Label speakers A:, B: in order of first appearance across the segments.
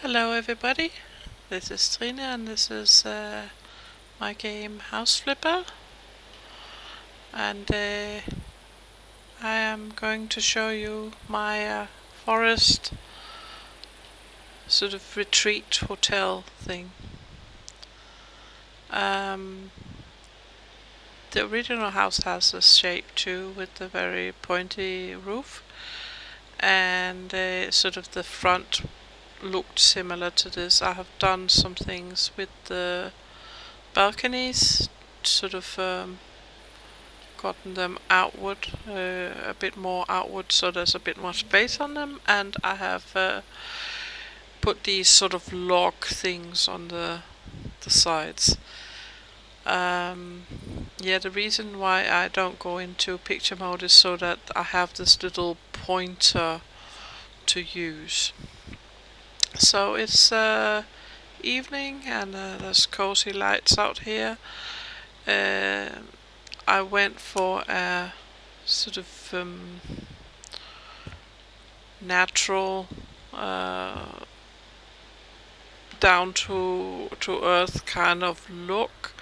A: Hello everybody, this is Trine and this is my game House Flipper, and I am going to show you my forest sort of retreat hotel thing. The original house has this shape too, with a very pointy roof, and sort of the front looked similar to this. I have done some things with the balconies, sort of gotten them outward, a bit more outward, so there's a bit more space on them, and I have put these sort of log things on the sides. Yeah, the reason why I don't go into picture mode is so that I have this little pointer to use. So it's evening and there's cozy lights out here. I went for a sort of natural, down to earth kind of look.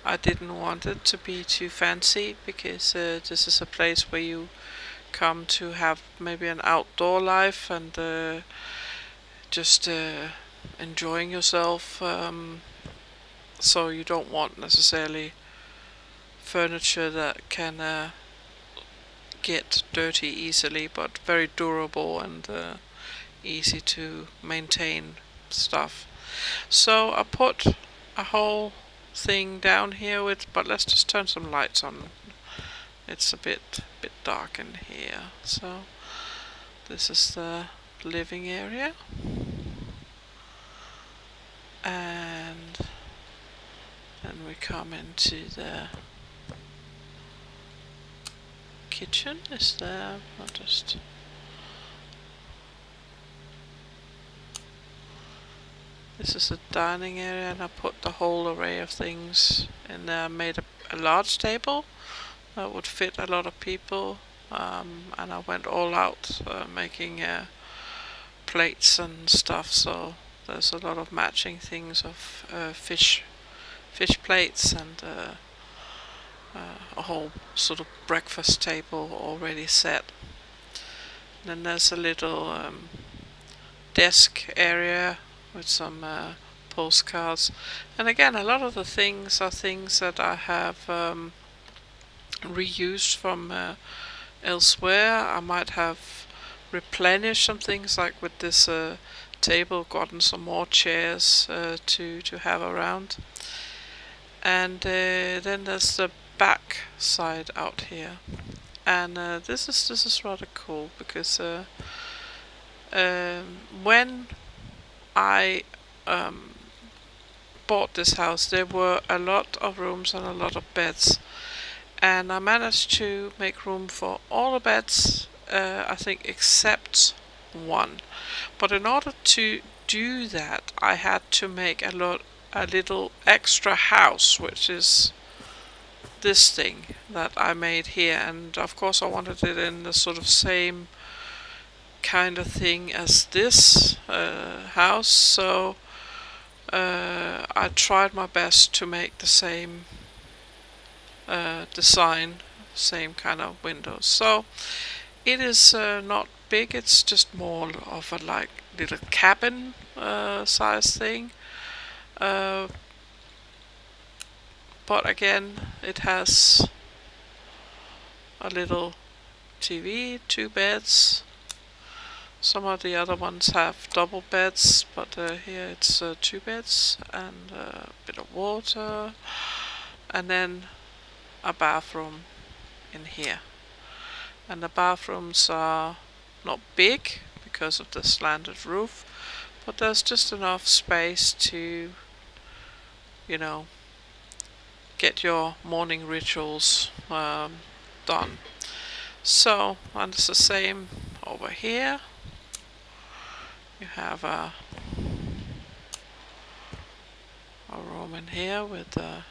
A: I didn't want it to be too fancy because this is a place where you come to have maybe an outdoor life and just enjoying yourself. So you don't want necessarily furniture that can get dirty easily, but very durable and easy to maintain stuff. So I put a whole thing down here but let's just turn some lights on. It's a bit dark in here. So this is the living area, and then we come into the kitchen. Is there? I'll just This is a dining area, and I put the whole array of things in there. I made a large table that would fit a lot of people, and I went all out making plates and stuff. So there's a lot of matching things of fish plates and a whole sort of breakfast table already set. Then there's a little desk area with some postcards, and again a lot of the things are things that I have reused from elsewhere. I might have replenished some things, like with this table, gotten some more chairs to have around. And then there's the back side out here, and this is rather cool because when I bought this house, there were a lot of rooms and a lot of beds, and I managed to make room for all the beds, I think, except one. But in order to do that, I had to make a little extra house, which is this thing that I made here, and of course I wanted it in the sort of same kind of thing as this house, so I tried my best to make the same design, same kind of windows. So it is not big, it's just more of a like little cabin size thing, but again it has a little TV, 2 beds. Some of the other ones have double beds, but here it's 2 beds and a bit of water, and then a bathroom in here. And the bathrooms are not big because of the slanted roof, but there's just enough space to, you know, get your morning rituals done. So, and it's the same over here. You have a room in here with a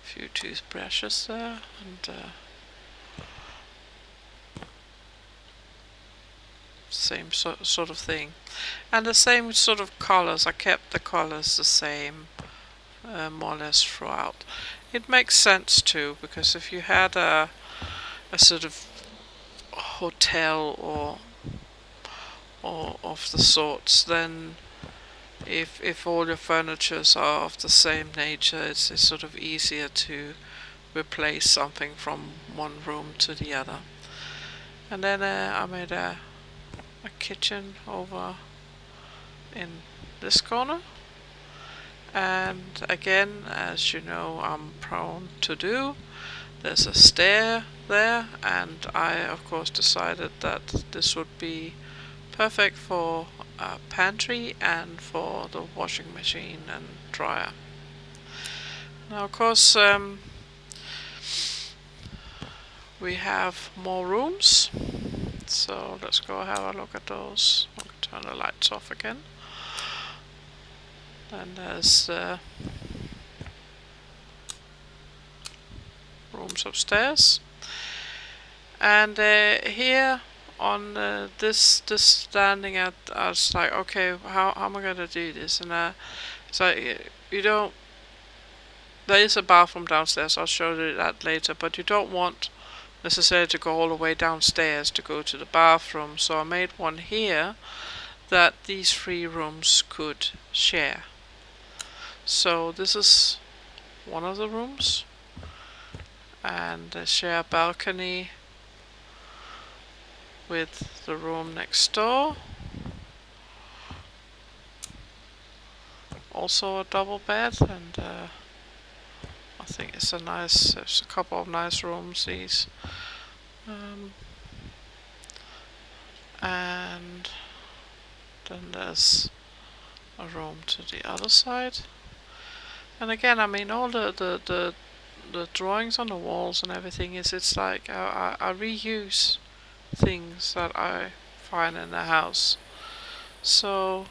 A: few toothbrushes there, and same sort of thing. And the same sort of colors, I kept the colors the same more or less throughout. It makes sense too, because if you had a sort of hotel or of the sorts, then if all your furnitures are of the same nature, it's sort of easier to replace something from one room to the other. And then I made a kitchen over in this corner, and again, as you know I'm prone to do, there's a stair there, and I of course decided that this would be perfect for a pantry and for the washing machine and dryer. Now of course we have more rooms, so let's go have a look at those. I'll turn the lights off again. And there's rooms upstairs, and here on this standing at, I was like, okay, how am I gonna do this? And so you don't. There is a bathroom downstairs. I'll show you that later, but you don't want necessarily to go all the way downstairs to go to the bathroom. So I made one here that these three rooms could share. So this is one of the rooms, and they share a balcony with the room next door. Also a double bed, and I think there's a couple of nice rooms, these. And then there's a room to the other side. And again, I mean, all the drawings on the walls and everything it's like I reuse things that I find in the house. So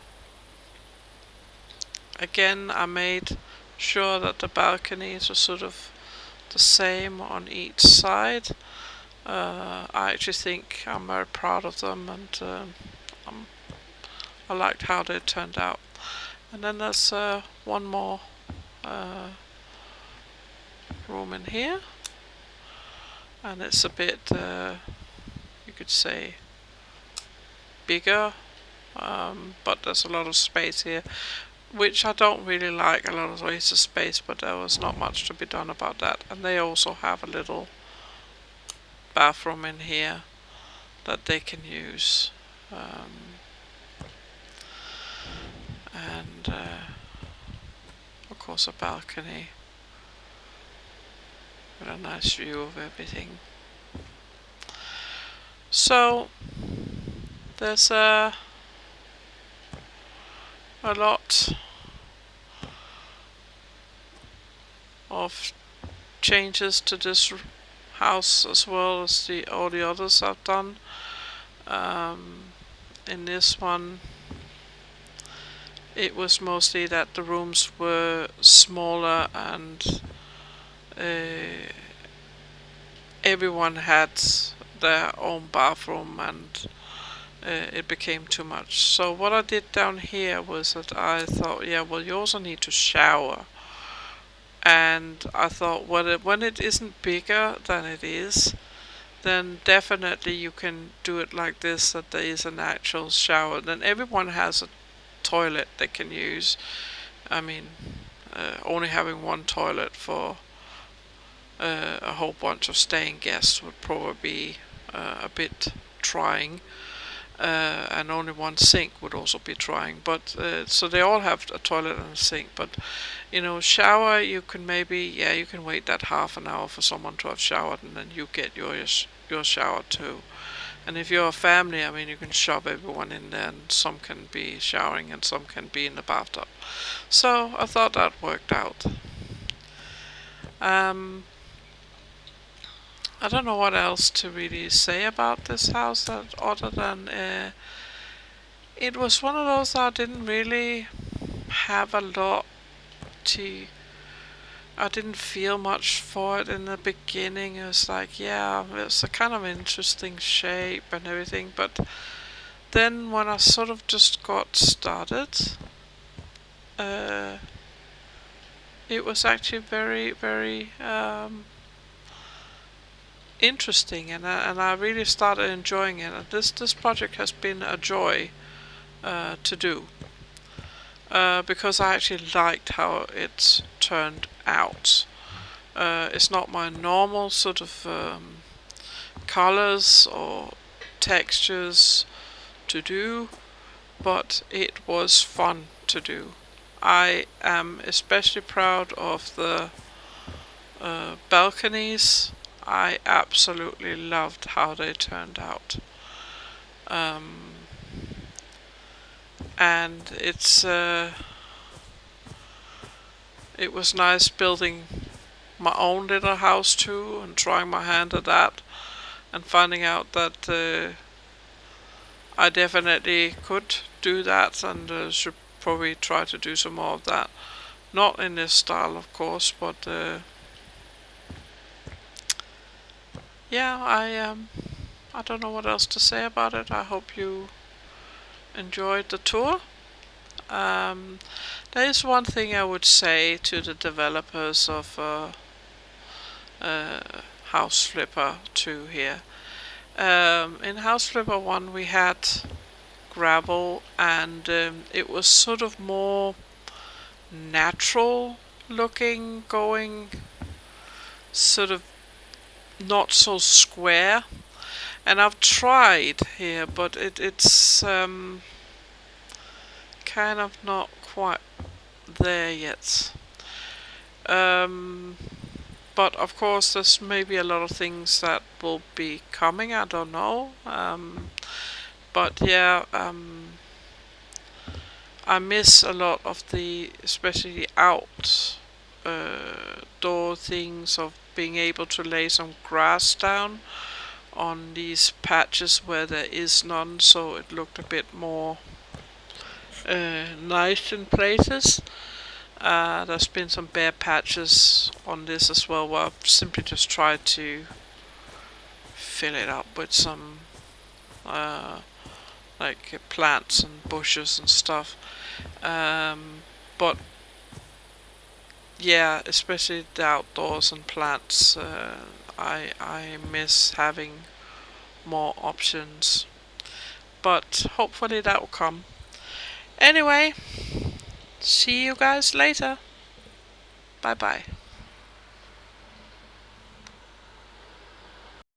A: again, I made sure that the balconies are sort of the same on each side. I actually think I'm very proud of them, and I liked how they turned out. And then there's one more room in here, and it's a bit, you could say, bigger, but there's a lot of space here, which I don't really like, a lot of wasted space, but there was not much to be done about that. And they also have a little bathroom in here that they can use, and of course a balcony with a nice view of everything. So there's a lot of changes to this house as well as all the others I've done. In this one, it was mostly that the rooms were smaller, and everyone had their own bathroom, and it became too much. So what I did down here was that I thought, yeah, well, you also need to shower. And I thought, well, when it isn't bigger than it is, then definitely you can do it like this, that there is an actual shower. Then everyone has a toilet they can use. I mean, only having one toilet for a whole bunch of staying guests would probably be a bit trying. And only one sink would also be trying, but so they all have a toilet and a sink. But shower, you can maybe, you can wait that half an hour for someone to have showered, and then you get your shower too. And if you're a family, I mean, you can shove everyone in there, and some can be showering and some can be in the bathtub. So I thought that worked out. I don't know what else to really say about this house, that other than it was one of those that I didn't really have a lot to. I didn't feel much for it in the beginning. It was like, yeah, it's a kind of interesting shape and everything, but then when I sort of just got started, it was actually very, very interesting, and I really started enjoying it. And this project has been a joy to do, because I actually liked how it turned out. It's not my normal sort of colors or textures to do, but it was fun to do. I am especially proud of the balconies. I absolutely loved how they turned out. And it was nice building my own little house too, and trying my hand at that, and finding out that I definitely could do that, and should probably try to do some more of that. Not in this style, of course, but yeah, I don't know what else to say about it. I hope you enjoyed the tour. There is one thing I would say to the developers of House Flipper 2 here. In House Flipper 1 we had gravel, and it was sort of more natural looking, going sort of not so square. And I've tried here, but it's kind of not quite there yet. But of course there's maybe a lot of things that will be coming, I don't know. But yeah, I miss a lot of the, especially the outdoor things, of being able to lay some grass down on these patches where there is none, so it looked a bit more nice in places. There's been some bare patches on this as well, where I've simply just tried to fill it up with some like plants and bushes and stuff. But yeah, especially the outdoors and plants, I miss having more options. But hopefully that will come. Anyway, see you guys later. Bye bye.